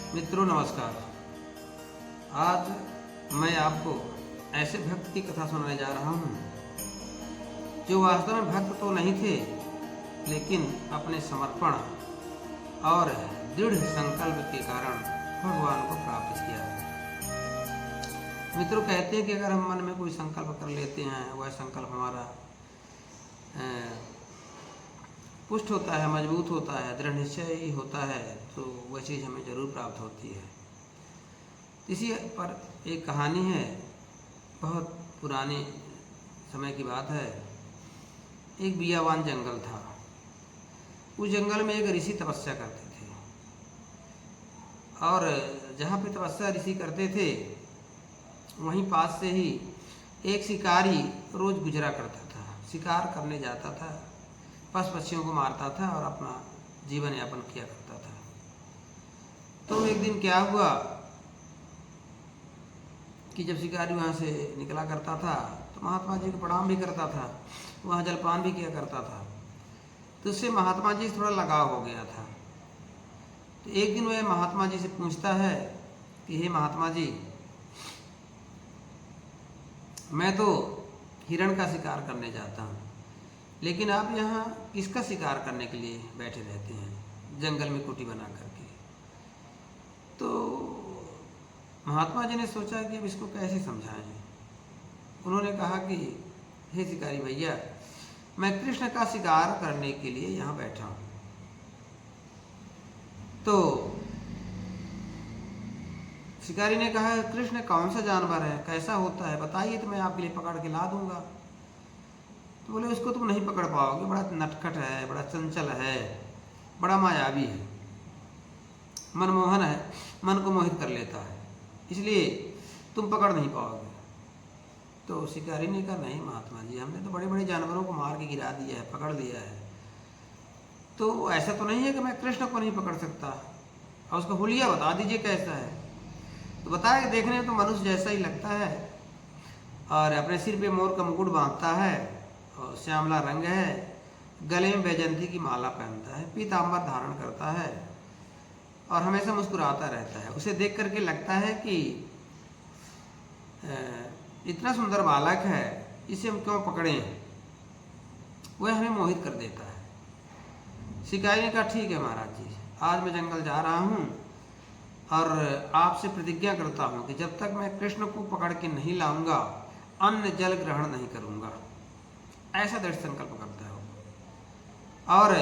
मित्रों नमस्कार। आज मैं आपको ऐसे भक्त की कथा सुनाने जा रहा हूँ जो वास्तव में भक्त तो नहीं थे, लेकिन अपने समर्पण और दृढ़ संकल्प के कारण भगवान को प्राप्त किया। मित्रों कहते हैं कि अगर हम मन में कोई संकल्प कर लेते हैं, वह संकल्प हमारा पुष्ट होता है, मजबूत होता है, दृढ़ निश्चय ही होता है, तो वह चीज़ हमें जरूर प्राप्त होती है। इसी पर एक कहानी है, बहुत पुराने समय की बात है। एक बियावान जंगल था। उस जंगल में एक ऋषि तपस्या करते थे, और जहाँ पे तपस्या ऋषि करते थे वहीं पास से ही एक शिकारी रोज गुजरा करता था। शिकार करने जाता था, पशु पक्षियों को मारता था और अपना जीवन यापन किया करता था। तो एक दिन क्या हुआ कि जब शिकारी वहाँ से निकला करता था तो महात्मा जी को प्रणाम भी करता था, वहाँ जलपान भी किया करता था। तो उससे महात्मा जी से थोड़ा लगाव हो गया था। तो एक दिन वह महात्मा जी से पूछता है कि हे महात्मा जी, मैं तो हिरण का शिकार करने जाता हूँ, लेकिन आप यहाँ किसका शिकार करने के लिए बैठे रहते हैं जंगल में कुटी बना करके। तो महात्मा जी ने सोचा कि अब इसको कैसे समझाएं। उन्होंने कहा कि हे शिकारी भैया, मैं कृष्ण का शिकार करने के लिए यहाँ बैठा हूँ। तो शिकारी ने कहा, कृष्ण कौन सा जानवर है, कैसा होता है, बताइए तो मैं आपके लिए पकड़ के ला दूंगा। तो बोले, उसको तुम नहीं पकड़ पाओगे, बड़ा नटखट है, बड़ा चंचल है, बड़ा मायावी है, मनमोहन है, मन को मोहित कर लेता है, इसलिए तुम पकड़ नहीं पाओगे। तो शिकारी ने कहा, नहीं महात्मा जी, हमने तो बड़े बड़े जानवरों को मार के गिरा दिया है, पकड़ लिया है, तो ऐसा तो नहीं है कि मैं कृष्ण को नहीं पकड़ सकता। और उसका हुलिया बता दीजिए कैसा है। तो बताया कि देखने में तो मनुष्य जैसा ही लगता है, और अपने सिर पे मोर का मुकुट बांधता है, और श्यामला रंग है, गले में बैजंती की माला पहनता है, पीताम्बर धारण करता है, और हमेशा मुस्कुराता रहता है। उसे देख करके लगता है कि इतना सुंदर बालक है, इसे हम क्यों पकड़ें, वह हमें मोहित कर देता है। शिकारी ने कहा, ठीक है महाराज जी, आज मैं जंगल जा रहा हूँ और आपसे प्रतिज्ञा करता हूँ कि जब तक मैं कृष्ण को पकड़ के नहीं लाऊंगा, अन्न जल ग्रहण नहीं करूंगा। ऐसा दृढ़ संकल्प करता है और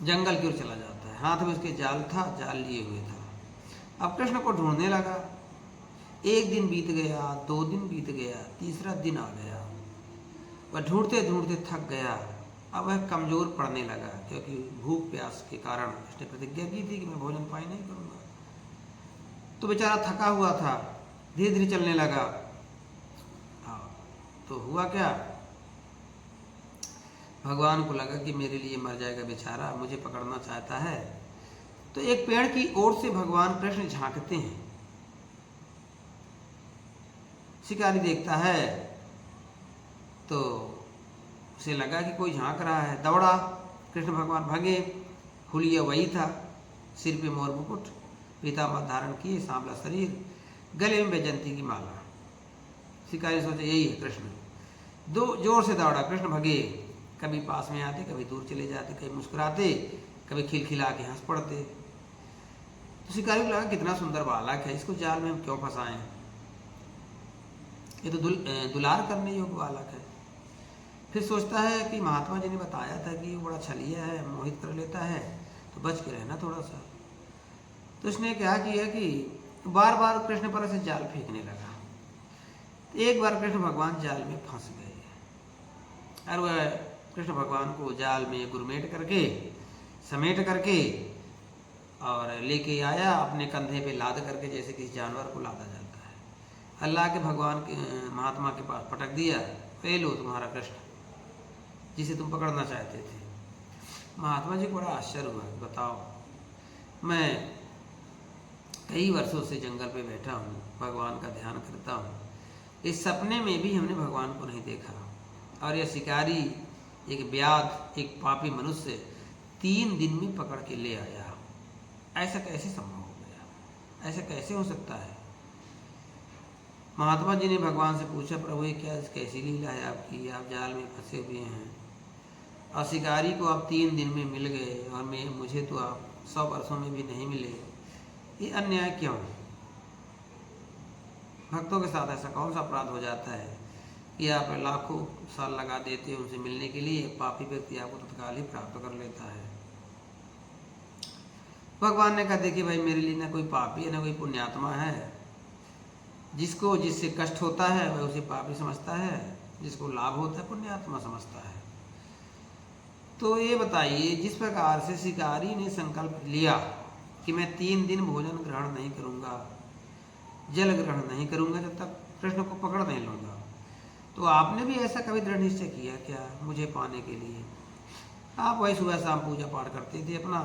जंगल की ओर चला जाता है। हाथ में उसके जाल था, जाल लिए हुए था। अब कृष्ण को ढूंढने लगा। एक दिन बीत गया, 2 दिन बीत गया, तीसरा दिन आ गया। वह ढूंढते ढूंढते थक गया। अब वह कमजोर पड़ने लगा, क्योंकि भूख प्यास के कारण उसने प्रतिज्ञा की थी कि मैं भोजन पानी नहीं करूंगा। तो बेचारा थका हुआ था, धीरे धीरे चलने लगा। तो हुआ क्या, भगवान को लगा कि मेरे लिए मर जाएगा बेचारा, मुझे पकड़ना चाहता है। तो एक पेड़ की ओर से भगवान कृष्ण झांकते हैं। शिकारी देखता है तो उसे लगा कि कोई झांक रहा है, दौड़ा। कृष्ण भगवान भागे, हुलिया वही था, सिर पे मोर मुकुट, पीताम्बर धारण किए, सांवला शरीर, गले में बैजंती की माला। शिकारी सोचे यही है कृष्ण। जोर से दौड़ा, कृष्ण भगे। कभी पास में आते, कभी दूर चले जाते, कभी मुस्कुराते, कभी खिलखिला के हंस पड़ते। तो शिकारी को लगा कितना सुंदर बालक है, इसको जाल में हम क्यों फंसाएं, ये तो दुलार करने योग्य बालक है। फिर सोचता है कि महात्मा जी ने बताया था कि वो बड़ा छलिया है, मोहित कर लेता है, तो बच के रहना थोड़ा सा। तो उसने क्या किया कि बार बार कृष्ण पर ऐसे जाल फेंकने लगा। एक बार कृष्ण भगवान जाल में फंस गए, और वह कृष्ण भगवान को जाल में गुरमेट करके, समेट करके और लेके आया, अपने कंधे पे लाद करके, जैसे किसी जानवर को लादा जाता है। अल्लाह के भगवान के महात्मा के पास पटक दिया, ले लो तुम्हारा कृष्ण, जिसे तुम पकड़ना चाहते थे। महात्मा जी को बड़ा आश्चर्य हुआ, बताओ, मैं कई वर्षों से जंगल पे बैठा हूँ, भगवान का ध्यान करता हूँ, इस सपने में भी हमने भगवान को नहीं देखा, और यह शिकारी एक व्याध, एक पापी मनुष्य 3 दिन में पकड़ के ले आया। ऐसा कैसे संभव हो गया, ऐसा कैसे हो सकता है? महात्मा जी ने भगवान से पूछा, प्रभु ये क्या कैसी लीला है आपकी, आप जाल में फंसे हुए हैं और शिकारी को आप 3 दिन में मिल गए और मुझे तो आप 100 वर्षों में भी नहीं मिले, ये अन्याय क्यों? भक्तों के साथ ऐसा कौन सा अपराध हो जाता है कि आप लाखों साल लगा देते हो उनसे मिलने के लिए, पापी व्यक्ति आपको तत्काल ही प्राप्त कर लेता है। भगवान ने कहा, देखिए भाई, मेरे लिए ना कोई पापी है ना कोई पुण्यात्मा है। जिसको जिससे कष्ट होता है वह उसे पापी समझता है, जिसको लाभ होता है पुण्यात्मा समझता है। तो ये बताइए, जिस प्रकार से शिकारी ने संकल्प लिया कि मैं 3 दिन भोजन ग्रहण नहीं करूंगा, जल ग्रहण नहीं करूंगा जब तक कृष्ण को पकड़ नहीं लूंगा, तो आपने भी ऐसा कभी दृढ़ निश्चय किया क्या मुझे पाने के लिए? आप वही सुबह शाम पूजा पाठ करते थे अपना,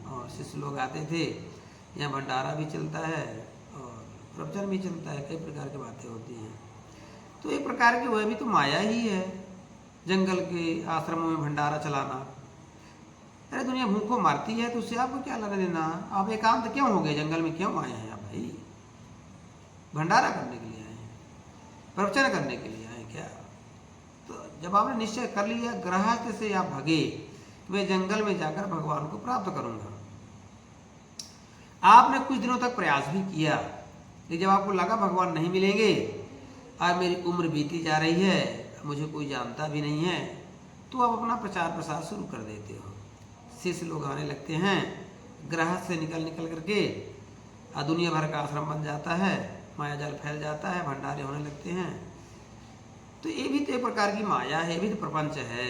और शिष्य लोग आते थे, यहाँ भंडारा भी चलता है और प्रवचन भी चलता है, कई प्रकार की बातें होती हैं। तो एक प्रकार की वह भी तो माया ही है, जंगल के आश्रमों में भंडारा चलाना। अरे दुनिया भूखों मारती है तो उससे आपको क्या लेना देना? आप एकांत क्यों हो गए, जंगल में क्यों आए हैं आप भाई? भंडारा करने के लिए आए हैं, प्रवचन करने के लिए आए क्या? तो जब आपने निश्चय कर लिया, गृहस्थ से आप भगे, तो मैं जंगल में जाकर भगवान को प्राप्त करूंगा। आपने कुछ दिनों तक प्रयास भी किया, लेकिन जब आपको लगा भगवान नहीं मिलेंगे, आज मेरी उम्र बीती जा रही है, मुझे कोई जानता भी नहीं है, तो आप अपना प्रचार प्रसार शुरू कर देते हो। शिष्य लोग आने लगते हैं, गृहस्थ से निकल करके दुनिया भर का आश्रम बन जाता है, माया जाल फैल जाता है, भंडारे होने लगते हैं। तो ये भी तो एक प्रकार की माया है, ये भी तो प्रपंच है।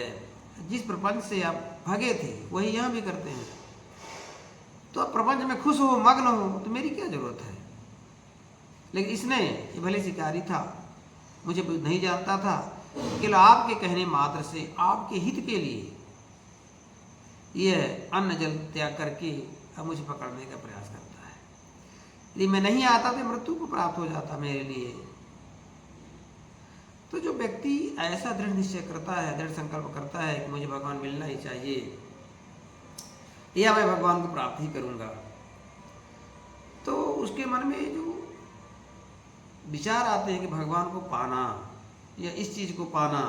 जिस प्रपंच से आप भगे थे वही यहाँ भी करते हैं। तो आप प्रपंच में खुश हो, मग्न हो, तो मेरी क्या जरूरत है? लेकिन इसने, ये भले शिकारी था, मुझे नहीं जानता था, केवल आपके कहने मात्र से, आपके हित के लिए यह अन्न जल त्याग करके अब मुझे पकड़ने का प्रयास करता है। यदि मैं नहीं आता तो मृत्यु को प्राप्त हो जाता मेरे लिए। तो जो व्यक्ति ऐसा दृढ़ निश्चय करता है, दृढ़ संकल्प करता है कि मुझे भगवान मिलना ही चाहिए या मैं भगवान को प्राप्त ही करूंगा, तो उसके मन में जो विचार आते हैं कि भगवान को पाना या इस चीज को पाना,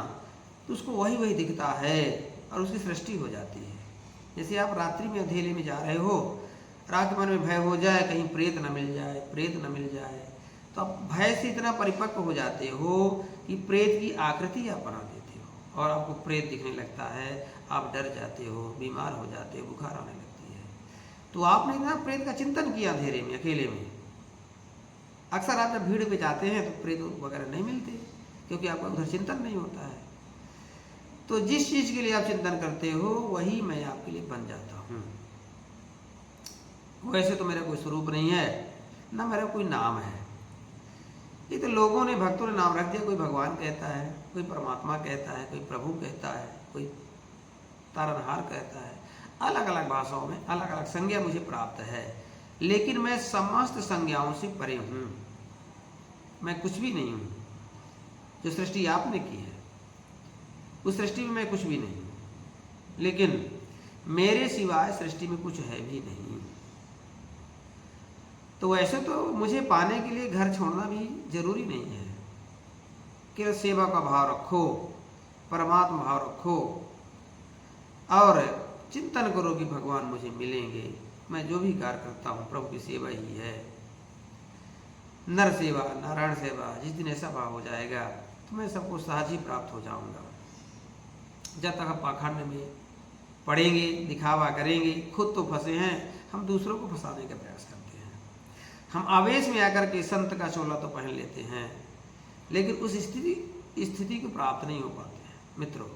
तो उसको वही वही दिखता है और उसकी सृष्टि हो जाती है। जैसे आप रात्रि में अंधेरे में जा रहे हो, रात के मन में भय हो जाए, कहीं प्रेत न मिल जाए, प्रेत न मिल जाए, तो आप भय से इतना परिपक्व हो जाते हो कि प्रेत की आकृति आप बना देते हो और आपको प्रेत दिखने लगता है, आप डर जाते हो, बीमार हो जाते हो, बुखार आने लगती है। तो आपने इतना प्रेत का चिंतन किया अंधेरे में, अकेले में। अक्सर आप जब भीड़ पे जाते हैं तो प्रेत वगैरह नहीं मिलते, क्योंकि आपका उधर चिंतन नहीं होता है। तो जिस चीज के लिए आप चिंतन करते हो वही मैं आपके लिए बन जाता हूँ। वैसे तो मेरा कोई स्वरूप नहीं है, ना मेरा कोई नाम है। ये तो लोगों ने, भक्तों ने नाम रख दिया। कोई भगवान कहता है, कोई परमात्मा कहता है, कोई प्रभु कहता है, कोई तारनहार कहता है। अलग अलग भाषाओं में अलग अलग संज्ञा मुझे प्राप्त है, लेकिन मैं समस्त संज्ञाओं से परे हूँ। मैं कुछ भी नहीं हूँ। जो सृष्टि आपने की है उस सृष्टि में मैं कुछ भी नहीं हूँ, लेकिन मेरे सिवाय सृष्टि में कुछ है भी नहीं। तो वैसे तो मुझे पाने के लिए घर छोड़ना भी जरूरी नहीं है। केवल सेवा का भाव रखो, परमात्मा भाव रखो और चिंतन करो कि भगवान मुझे मिलेंगे। मैं जो भी कार्य करता हूँ प्रभु की सेवा ही है। नर सेवा, नारायण सेवा, जिस दिन ऐसा भाव हो जाएगा तो मैं सबको सहज ही प्राप्त हो जाऊंगा। जब तक हम पाखंड में पढ़ेंगे, दिखावा करेंगे, खुद तो फंसे हैं, हम दूसरों को फंसाने का प्रयास करते हैं। हम आवेश में आकर के संत का चोला तो पहन लेते हैं, लेकिन उस स्थिति को प्राप्त नहीं हो पाते हैं मित्रों।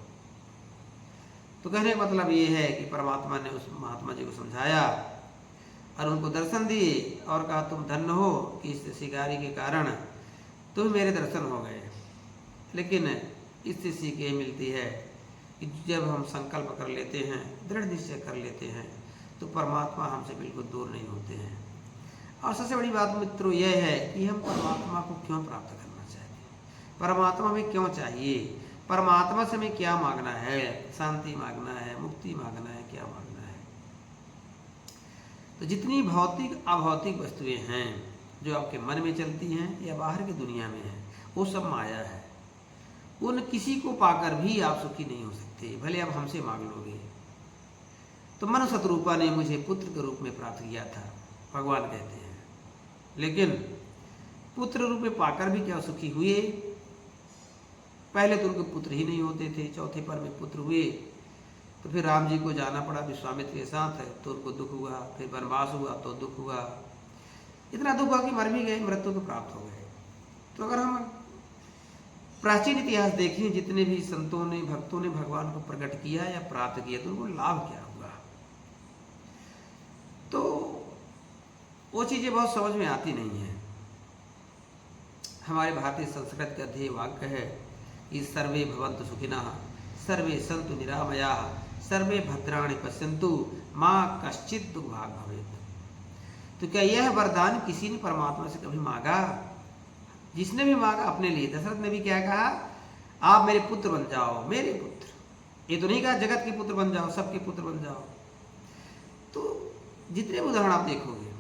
तो कहने का मतलब ये है कि परमात्मा ने उस महात्मा जी को समझाया और उनको दर्शन दिए और कहा, तुम धन्य हो कि इस शिकारी के कारण तुम्हें मेरे दर्शन हो गए। लेकिन इससे सीख ये मिलती है कि जब हम संकल्प कर लेते हैं, दृढ़ निश्चय कर लेते हैं, तो परमात्मा हमसे बिल्कुल दूर नहीं होते हैं। और सबसे बड़ी बात मित्रों यह है कि हम परमात्मा को क्यों प्राप्त करना चाहते हैं, परमात्मा में क्यों चाहिए, परमात्मा से हमें क्या मांगना है। शांति मांगना है, मुक्ति मांगना है, क्या मांगना है। तो जितनी भौतिक अभौतिक वस्तुएं हैं जो आपके मन में चलती हैं या बाहर की दुनिया में हैं, वो सब माया है। उन किसी को पाकर भी आप सुखी नहीं हो सकते, भले आप हमसे मांग लोगे। तो मनु शतरूपा ने मुझे पुत्र के रूप में प्राप्त किया था, भगवान कहते हैं, लेकिन पुत्र रूप में पाकर भी क्या सुखी हुए? पहले तो उनके पुत्र ही नहीं होते थे, चौथे पर में पुत्र हुए, तो फिर राम जी को जाना पड़ा विश्वामित्र के साथ, तो उनको दुख हुआ, फिर वनवास हुआ तो दुख हुआ, इतना दुख हुआ कि मर भी गए, मृत्यु को प्राप्त हो गए। तो अगर हम प्राचीन इतिहास देखें, जितने भी संतों ने भक्तों ने भगवान को प्रकट किया या प्राप्त किया, तो उनको लाभ क्या हुआ? तो वो चीजें बहुत समझ में आती नहीं है। हमारे भारतीय संस्कृत का ध्येय वाक्य है कि सर्वे भवन्तु सुखिनः, सर्वे सन्तु निरामयाः, सर्वे भद्राणि पश्यन्तु, माँ कश्चित् दुर्भाग् भवेत्। तो क्या यह वरदान किसी ने परमात्मा से कभी मांगा? जिसने भी मांगा अपने लिए। दशरथ ने भी क्या कहा? आप मेरे पुत्र बन जाओ, मेरे पुत्र। ये तो नहीं कहा जगत के पुत्र बन जाओ, सबके पुत्र बन जाओ। तो जितने उदाहरण आप देखोगे,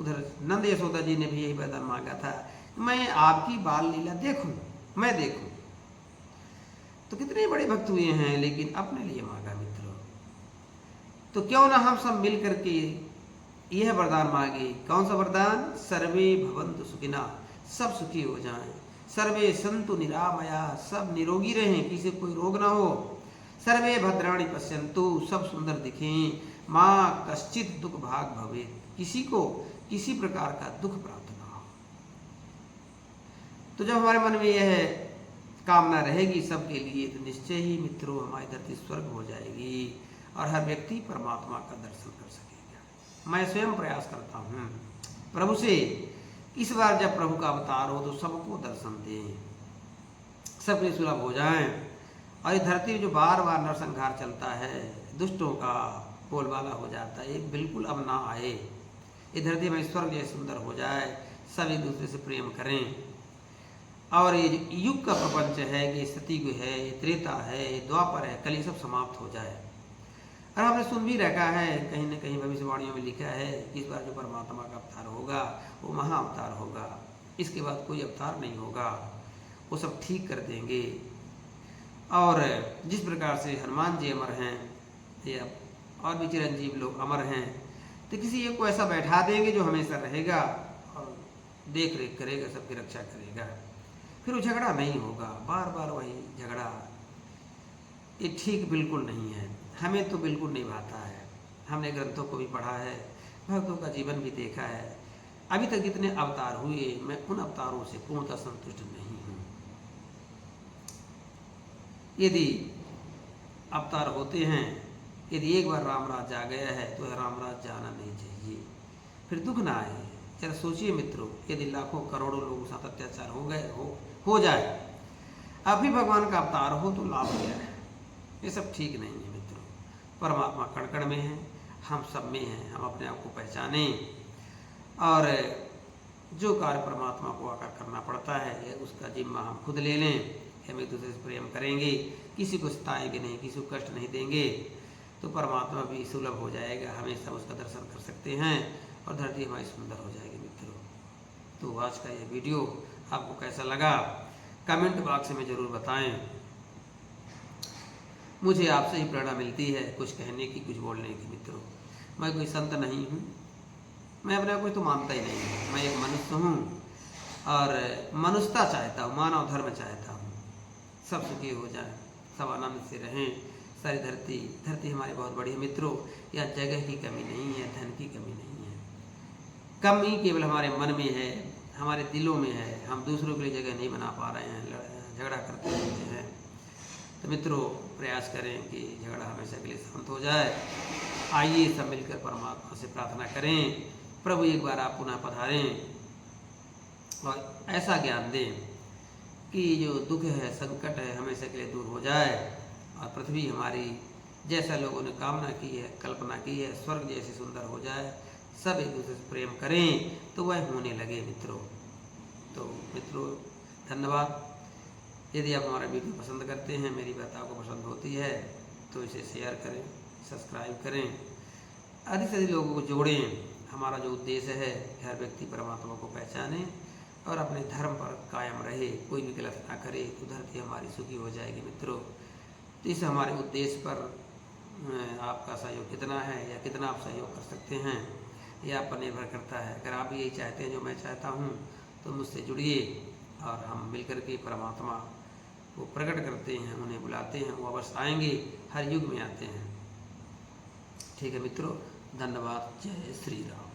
उधर नंद यशोदा जी ने भी यही वरदान मांगा था, मैं आपकी बाल लीला देखूं, मैं देखूं। तो कितने बड़े भक्त हुए हैं, लेकिन अपने लिए मांगा मित्रों। तो क्यों ना हम सब मिल करके यह वरदान मांगे। कौन सा वरदान? सर्वे भवन्तु सुखिनः, सब सुखी हो जाएं। सर्वे सन्तु निरामया, सब निरोगी रहें, किसी कोई रोग ना हो। सर्वे भद्राणि पश्यन्तु, सब सुंदर दिखें। माँ कश्चित् दुख भाग भवेत्, किसी को किसी प्रकार का दुख प्राप्त ना हो। तो जब हमारे मन में यह कामना रहेगी सबके लिए, तो निश्चय ही मित्रों हमारी धरती स्वर्ग हो जाएगी और हर व्यक्ति परमात्मा का दर्शन कर सकेगा। मैं स्वयं प्रयास करता हूँ प्रभु से, इस बार जब प्रभु का अवतार हो तो सबको दर्शन दें, सबके सुलभ हो जाएं। और ये धरती जो बार बार नरसंहार चलता है, दुष्टों का बोलबाला हो जाता है, ये बिल्कुल अब ना आए। ये धरती में स्वर्ग जैसे सुंदर हो जाए, सब एक दूसरे से प्रेम करें। और ये युग का प्रपंच है कि सतयुग है, त्रेता है, द्वापर है, कली सब समाप्त हो जाए। और हमने सुन भी रखा है, कहीं न कहीं भविष्यवाणियों में लिखा है कि इस बार जो परमात्मा का अवतार होगा वो महा अवतार होगा, इसके बाद कोई अवतार नहीं होगा, वो सब ठीक कर देंगे। और जिस प्रकार से हनुमान जी अमर हैं या और भी चिरंजीव लोग अमर हैं, तो किसी एक को ऐसा बैठा देंगे जो हमेशा रहेगा और देख रेख करेगा, सबकी रक्षा करेगा। फिर वो झगड़ा नहीं होगा, बार बार वही झगड़ा, ये ठीक बिल्कुल नहीं है। हमें तो बिल्कुल नहीं भाता है। हमने ग्रंथों को भी पढ़ा है, भक्तों का जीवन भी देखा है। अभी तक जितने अवतार हुए, मैं उन अवतारों से पूर्णतः संतुष्ट नहीं हूँ। यदि अवतार होते हैं, यदि एक बार रामराज आ गया है तो रामराज जाना नहीं चाहिए, फिर दुख ना आए। जरा सोचिए मित्रों, यदि लाखों करोड़ों लोगों के साथ अत्याचार हो गए हो जाए, अभी भगवान का अवतार हो तो लाभ क्या है? ये सब ठीक नहीं है मित्रों। परमात्मा कण कण में है, हम सब में हैं, हम अपने आप को पहचानें और जो कार्य परमात्मा को आकर करना पड़ता है उसका जिम्मा हम खुद ले लें। हम एक दूसरे से प्रेम करेंगे, किसी को सताएंगे नहीं, किसी को कष्ट नहीं देंगे, तो परमात्मा भी सुलभ हो जाएगा, हमेशा उसका दर्शन कर सकते हैं और धरती हमारी सुंदर हो जाएगी मित्रों। तो आज का यह वीडियो आपको कैसा लगा कमेंट बॉक्स में ज़रूर बताएं। मुझे आपसे ही प्रेरणा मिलती है कुछ कहने की, कुछ बोलने की मित्रों। मैं कोई संत नहीं हूँ, मैं अपने आप को तो मानता ही नहीं हूँ। मैं एक मनुष्य हूँ और मनुष्यता चाहता हूँ, मानव धर्म चाहता हूँ। सब सुखी हो जाए, सब आनंद से रहें। सारी धरती हमारी बहुत बड़ी है मित्रों। यहाँ जगह की कमी नहीं है, धन की कमी नहीं है, कमी केवल हमारे मन में है, हमारे दिलों में है। हम दूसरों के लिए जगह नहीं बना पा रहे हैं, झगड़ा करते रहते हैं। तो मित्रों प्रयास करें कि झगड़ा हमेशा के लिए शांत हो जाए। आइए सब मिलकर परमात्मा से प्रार्थना करें, प्रभु एक बार आप पुनः पधारें और ऐसा ज्ञान दें कि जो दुख है, संकट है, हमेशा के लिए दूर हो जाए और पृथ्वी हमारी जैसा लोगों ने कामना की है, कल्पना की है, स्वर्ग जैसे सुंदर हो जाए। सब एक दूसरे से प्रेम करें तो वह होने लगे मित्रों। तो मित्रों धन्यवाद। यदि आप हमारा वीडियो पसंद करते हैं, मेरी बात आपको पसंद होती है, तो इसे शेयर करें, सब्सक्राइब करें अधिक से अधिक लोगों को जोड़ें। हमारा जो उद्देश्य है कि हर व्यक्ति परमात्मा को पहचाने और अपने धर्म पर कायम रहे, कोई भी गलत ना करे, तो धरती हमारी सुखी हो जाएगी मित्रों। तो इस हमारे उद्देश्य पर आपका सहयोग कितना है या कितना आप सहयोग कर सकते हैं, ये आप पर निर्भर करता है। अगर आप यही चाहते हैं जो मैं चाहता हूँ, तो मुझसे जुड़िए और हम मिलकर के परमात्मा को प्रकट करते हैं, उन्हें बुलाते हैं, वो अवश्य आएंगे, हर युग में आते हैं। ठीक है मित्रों, धन्यवाद। जय श्री राम।